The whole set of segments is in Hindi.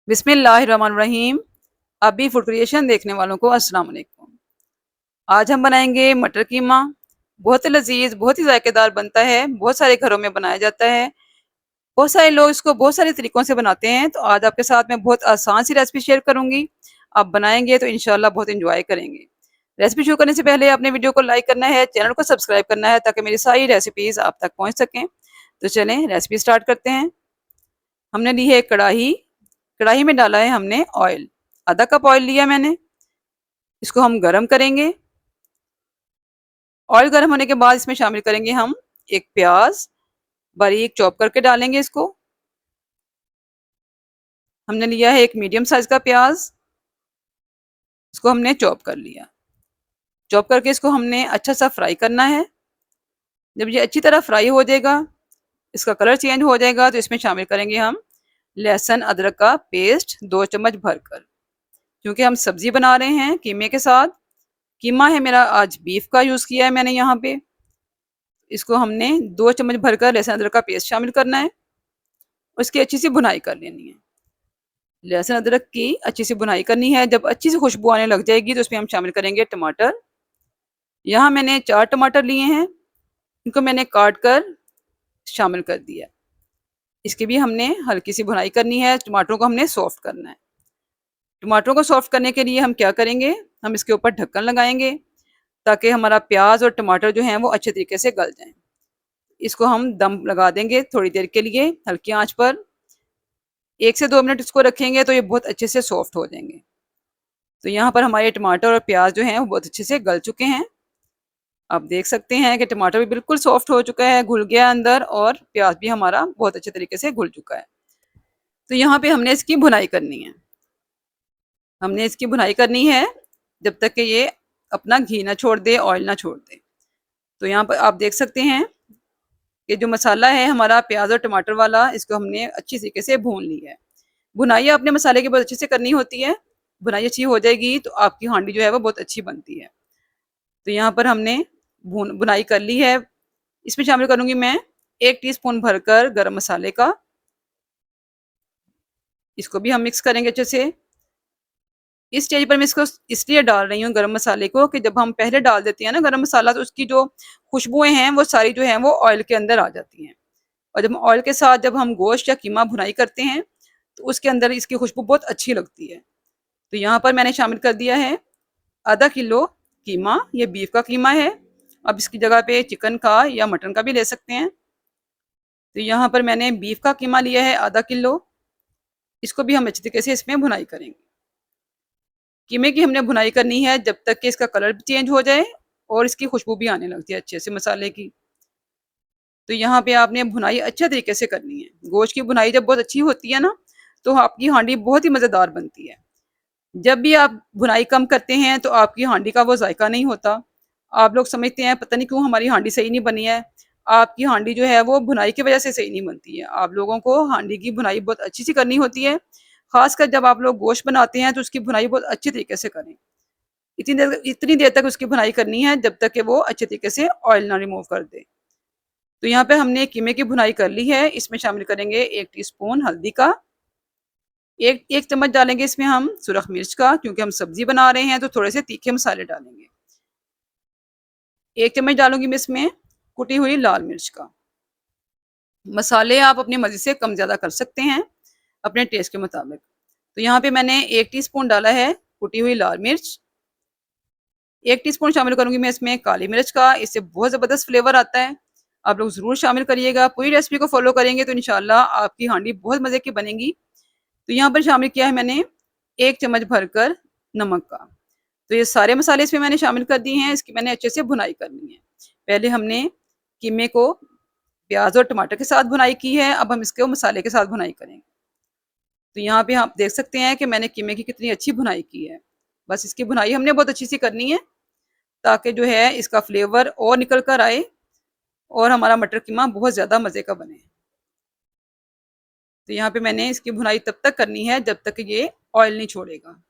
बिस्मिल्लाहिर्रहमानिर्रहीम। अभी फूड क्रिएशन देखने वालों को अस्सलाम वालेकुम। आज हम बनाएंगे मटर कीमा। बहुत ही लजीज, बहुत ही जायकेदार बनता है। बहुत सारे घरों में बनाया जाता है। बहुत सारे लोग इसको बहुत सारे तरीकों से बनाते हैं। तो आज आपके साथ मैं बहुत आसान सी रेसिपी शेयर करूंगी। आप बनाएंगे तो इंशाल्लाह बहुत इंजॉय करेंगे। रेसिपी शुरू करने से पहले आपने वीडियो को लाइक करना है, चैनल को सब्सक्राइब करना है ताकि मेरी सारी रेसिपीज आप तक पहुंच सकें। तो चलें रेसिपी स्टार्ट करते हैं। हमने ली है एक कढ़ाई। कढ़ाई में डाला है हमने ऑयल। आधा कप ऑयल लिया मैंने। इसको हम गरम करेंगे। ऑयल गरम होने के बाद इसमें शामिल करेंगे हम एक प्याज। बारीक चॉप करके डालेंगे इसको। हमने लिया है एक मीडियम साइज का प्याज। इसको हमने चॉप कर लिया। चॉप करके इसको हमने अच्छा सा फ्राई करना है। जब ये अच्छी तरह फ्राई हो जाएगा, इसका कलर चेंज हो जाएगा, तो इसमें शामिल करेंगे हम लहसुन अदरक का पेस्ट 2 चम्मच भरकर। क्योंकि हम सब्जी बना रहे हैं कीमे के साथ। कीमा है मेरा, आज बीफ का यूज़ किया है मैंने यहाँ पे। इसको हमने 2 चम्मच भरकर लहसुन अदरक का पेस्ट शामिल करना है। उसकी अच्छी सी भुनाई कर लेनी है। लहसुन अदरक की अच्छी सी भुनाई करनी है। जब अच्छी सी खुशबू आने लग जाएगी तो उसमें हम शामिल करेंगे टमाटर। यहाँ मैंने 4 टमाटर लिए हैं। इनको मैंने काट कर शामिल कर दिया। इसकी भी हमने हल्की सी भुनाई करनी है। टमाटरों को हमने सॉफ्ट करना है। टमाटरों को सॉफ्ट करने के लिए हम क्या करेंगे, हम इसके ऊपर ढक्कन लगाएंगे ताकि हमारा प्याज और टमाटर जो हैं वो अच्छे तरीके से गल जाएं। इसको हम दम लगा देंगे थोड़ी देर के लिए हल्की आंच पर। 1 से 2 मिनट इसको रखेंगे तो ये बहुत अच्छे से सॉफ्ट हो जाएंगे। तो यहाँ पर हमारे टमाटर और प्याज जो हैं वो बहुत अच्छे से गल चुके हैं। आप देख सकते हैं कि टमाटर भी बिल्कुल सॉफ्ट हो चुका है, घुल गया अंदर, और प्याज भी हमारा बहुत अच्छे तरीके से घुल चुका है। तो यहाँ पे हमने इसकी भुनाई करनी है। हमने इसकी भुनाई करनी है जब तक कि ये अपना घी ना छोड़ दे, ऑयल ना छोड़ दे। तो यहाँ पर आप देख सकते हैं कि जो मसाला है हमारा प्याज और टमाटर वाला, इसको हमने अच्छी तरीके से भून लिया है। भुनाई आपने मसाले की बहुत अच्छे से करनी होती है। भुनाई अच्छी हो जाएगी तो आपकी हांडी जो है वो बहुत अच्छी बनती है। तो यहाँ पर हमने बुनाई कर ली है। इसमें शामिल करूंगी मैं 1 टीस्पून भरकर गरम मसाले का। इसको भी हम मिक्स करेंगे अच्छे से। इस स्टेज पर मैं इसको इसलिए डाल रही हूँ गरम मसाले को कि जब हम पहले डाल देते हैं ना गरम मसाला, तो उसकी जो खुशबुएं हैं वो सारी जो हैं वो ऑयल के अंदर आ जाती हैं। और जब ऑयल के साथ जब हम गोश्त या कीमा भुनाई करते हैं तो उसके अंदर इसकी खुशबू बहुत अच्छी लगती है। तो यहाँ पर मैंने शामिल कर दिया है आधा किलो कीमा। ये बीफ का कीमा है। अब इसकी जगह पे चिकन का या मटन का भी ले सकते हैं। तो यहाँ पर मैंने बीफ का कीमा लिया है आधा किलो। इसको भी हम अच्छी तरीके से इसमें भुनाई करेंगे। कीमे की हमने भुनाई करनी है जब तक कि इसका कलर भी चेंज हो जाए और इसकी खुशबू भी आने लगती है अच्छे से मसाले की। तो यहाँ पे आपने भुनाई अच्छे तरीके से करनी है। गोश्त की भुनाई जब बहुत अच्छी होती है ना, तो आपकी हांडी बहुत ही मज़ेदार बनती है। जब भी आप भुनाई कम करते हैं तो आपकी हांडी का वो जायका नहीं होता। आप लोग समझते हैं पता नहीं क्यों हमारी हांडी सही नहीं बनी है। आपकी हांडी जो है वो भुनाई की वजह से सही नहीं बनती है। आप लोगों को हांडी की भुनाई बहुत अच्छी सी करनी होती है। खासकर जब आप लोग गोश्त बनाते हैं तो उसकी भुनाई बहुत अच्छी तरीके से करें। इतनी देर तक उसकी भुनाई करनी है जब तक कि वो अच्छे तरीके से ऑयल ना रिमूव कर दे। तो यहाँ पे हमने कीमे की भुनाई कर ली है। इसमें शामिल करेंगे 1 टीस्पून हल्दी का। एक एक चम्मच डालेंगे इसमें हम सुरख मिर्च का, क्योंकि हम सब्जी बना रहे हैं तो थोड़े से तीखे मसाले डालेंगे। 1 चम्मच डालूंगी मैं इसमें कुटी हुई लाल मिर्च का। मसाले आप अपनी मर्जी से कम ज़्यादा कर सकते हैं अपने टेस्ट के मुताबिक। तो यहाँ पे मैंने 1 टीस्पून डाला है कुटी हुई लाल मिर्च। 1 टीस्पून शामिल करूंगी मैं इसमें काली मिर्च का। इससे बहुत ज़बरदस्त फ्लेवर आता है। आप लोग ज़रूर शामिल करिएगा। पूरी रेसिपी को फॉलो करेंगे तो इंशाल्लाह आपकी हांडी बहुत मज़े की बनेगी। तो यहाँ पर शामिल किया है मैंने 1 चम्मच भरकर नमक का। तो ये सारे मसाले इसमें मैंने शामिल कर दिए हैं। इसकी मैंने अच्छे से भुनाई करनी है। पहले हमने कीमे को प्याज और टमाटर के साथ भुनाई की है। अब हम इसको मसाले के साथ भुनाई करेंगे। तो यहाँ पे आप देख सकते हैं कि मैंने कीमे की कितनी अच्छी भुनाई की है। बस इसकी भुनाई हमने बहुत अच्छी सी करनी है ताकि जो है इसका फ्लेवर और निकल कर आए और हमारा मटर कीमा बहुत ज़्यादा मज़े का बने। तो यहाँ पे मैंने इसकी भुनाई तब तक करनी है जब तक ये ऑयल नहीं छोड़ेगा।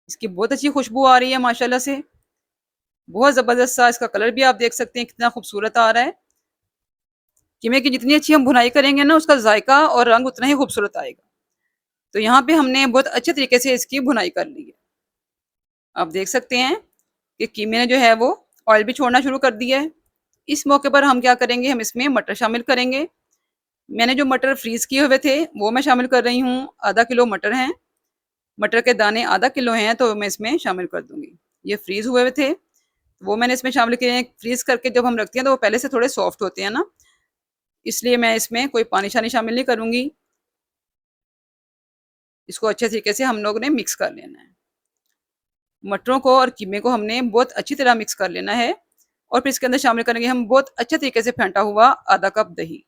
इसकी बहुत अच्छी खुशबू आ रही है माशाल्लाह से। बहुत ज़बरदस्त सा इसका कलर भी आप देख सकते हैं कितना खूबसूरत आ रहा है। कीमे की जितनी अच्छी हम भुनाई करेंगे ना, उसका जायका और रंग उतना ही खूबसूरत आएगा। तो यहाँ पे हमने बहुत अच्छे तरीके से इसकी भुनाई कर ली है। आप देख सकते हैं कि कीमे ने जो है वो ऑयल भी छोड़ना शुरू कर दिया है। इस मौके पर हम क्या करेंगे, हम इसमें मटर शामिल करेंगे। मैंने जो मटर फ्रीज़ किए हुए थे वो मैं शामिल कर रही हूँ। आधा किलो मटर हैं, मटर के दाने आधा किलो हैं तो मैं इसमें शामिल कर दूँगी। ये फ्रीज़ हुए हुए थे, वो मैंने इसमें शामिल किए हैं। फ्रीज़ करके जब हम रखते हैं तो वो पहले से थोड़े सॉफ्ट होते हैं ना, इसलिए मैं इसमें कोई पानी-शानी शामिल नहीं करूँगी। इसको अच्छे तरीके से हम लोग ने मिक्स कर लेना है। मटरों को और कीमे को हमने बहुत अच्छी तरह मिक्स कर लेना है और फिर इसके अंदर शामिल करेंगे हम बहुत अच्छे तरीके से फेंटा हुआ आधा कप दही।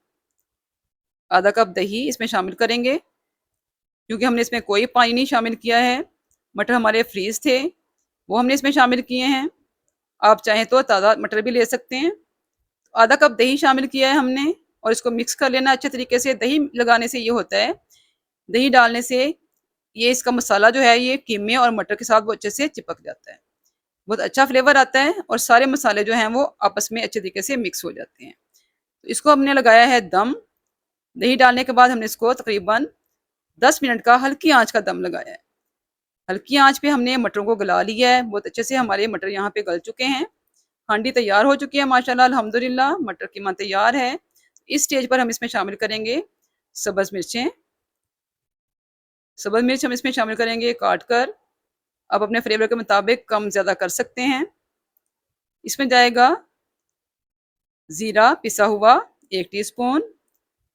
आधा कप दही इसमें शामिल करेंगे, क्योंकि हमने इसमें कोई पानी नहीं शामिल किया है। मटर हमारे फ्रीज़ थे, वो हमने इसमें शामिल किए हैं। आप चाहें तो ताज़ा मटर भी ले सकते हैं। आधा कप दही शामिल किया है हमने और इसको मिक्स कर लेना अच्छे तरीके से। दही लगाने से ये होता है, दही डालने से ये इसका मसाला जो है ये कीमे और मटर के साथ वो अच्छे से चिपक जाता है। बहुत अच्छा फ्लेवर आता है और सारे मसाले जो हैं वो आपस में अच्छे तरीके से मिक्स हो जाते हैं। तो इसको हमने लगाया है दम। दही डालने के बाद हमने इसको तकरीबन 10 मिनट का हल्की आँच का दम लगाया है। हल्की आँच पे हमने मटरों को गला लिया है। बहुत अच्छे से हमारे मटर यहाँ पे गल चुके हैं। हांडी तैयार हो चुकी है माशाल्लाह अल्हम्दुलिल्लाह। मटर कीमा तैयार है। इस स्टेज पर हम इसमें शामिल करेंगे सब्ज़ मिर्चें। सब्ज़ मिर्च हम इसमें शामिल करेंगे काट कर। आप अपने फ्लेवर के मुताबिक कम ज़्यादा कर सकते हैं। इसमें जाएगा ज़ीरा पिसा हुआ 1 टीस्पून,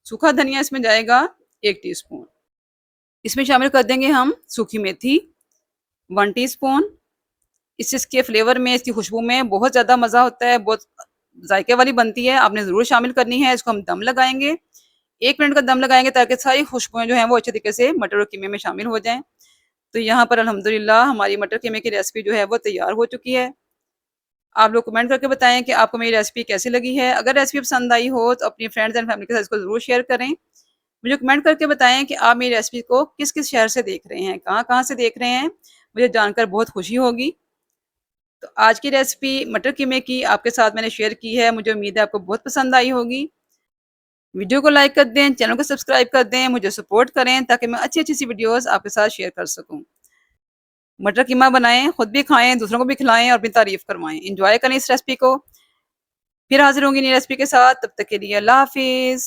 सूखा धनिया इसमें जाएगा 1 टीस्पून। इसमें शामिल कर देंगे हम सूखी मेथी 1 टीस्पून। इससे इसके फ्लेवर में, इसकी खुशबू में बहुत ज़्यादा मज़ा होता है, बहुत जायके वाली बनती है। आपने ज़रूर शामिल करनी है। इसको हम दम लगाएँगे, 1 मिनट का दम लगाएँगे ताकि सारी खुशबुएँ जो हैं वो अच्छे तरीके से मटर और कीमे में शामिल हो जाएँ। तो यहाँ पर अल्हम्दुलिल्लाह हमारी मटर कीमे की रेसिपी जो है वो तैयार हो चुकी है। आप लोग कमेंट करके बताएँ कि आपको मेरी रेसिपी कैसी लगी है। अगर रेसिपी पसंद आई हो तो अपनी फ्रेंड्स एंड फैमिली के साथ इसको ज़रूर शेयर करें। मुझे कमेंट करके बताएँ कि आप मेरी रेसिपी को किस-किस शहर से देख रहे हैं, कहाँ-कहाँ से देख रहे हैं। मुझे जानकर बहुत खुशी होगी। तो आज की रेसिपी मटर कीमे की आपके साथ मैंने शेयर की है। मुझे उम्मीद है आपको बहुत पसंद आई होगी। वीडियो को लाइक कर दें, चैनल को सब्सक्राइब कर दें, मुझे सपोर्ट करें ताकि मैं अच्छी-अच्छी सी वीडियोज़ आपके साथ शेयर कर सकूँ। मटर कीमा बनाएँ, खुद भी खाएँ, दूसरों को भी खिलाएँ और अपनी तारीफ़ करवाएँ। एन्जॉय करें इस रेसिपी को। फिर हाज़िर होंगी नई रेसिपी के साथ, तब तक के लिए अल्लाह हाफ़िज़।